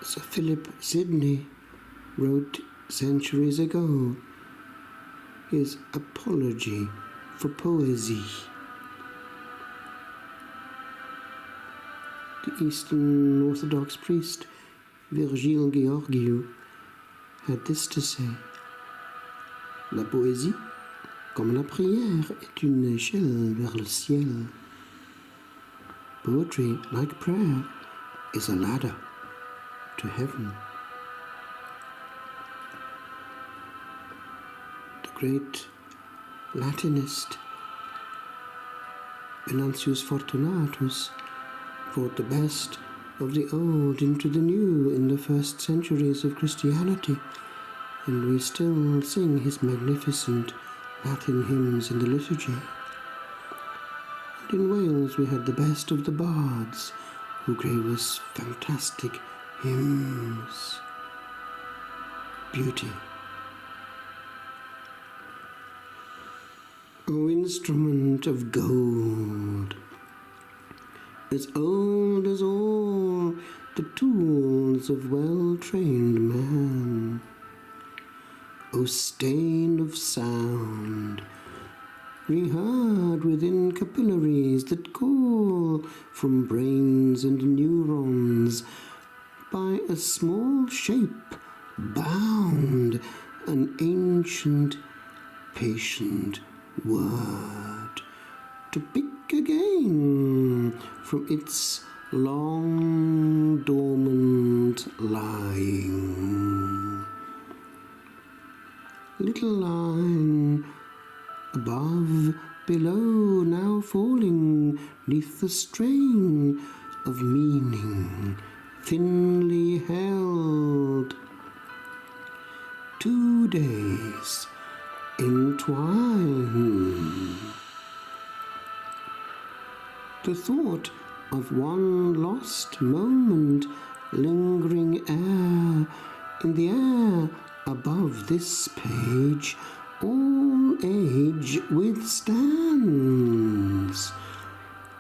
Sir Philip Sidney wrote centuries ago his Apology for Poesy. The Eastern Orthodox priest Virgile Georgiou had this to say: La poésie, comme la prière, est une échelle vers le ciel. Poetry, like prayer, is a ladder to heaven. The great Latinist Venantius Fortunatus brought the best of the old into the new in the first centuries of Christianity, and we still sing his magnificent Latin hymns in the liturgy. And in Wales we had the best of the bards, who gave us fantastic hymns. Beauty. O instrument of gold, as old as all the tools of well-trained man, O stain of sound, reheard within capillaries that call from brains and neurons, by a small shape bound, an ancient, patient word, to pick again from its long dormant lying. Little line above, below, now falling neath the strain of meaning thinly held. 2 days entwine. The thought of one lost moment lingering in the air above this page all age withstands,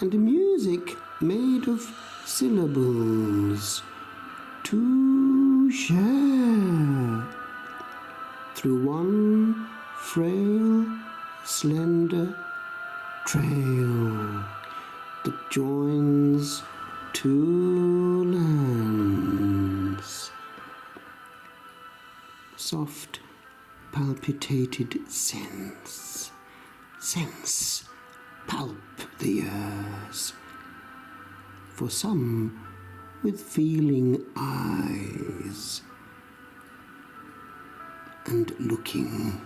and music made of syllables to share through one frail, slender trail that joins two lands. Soft, palpitated sense pulp the ears, for some with feeling eyes and looking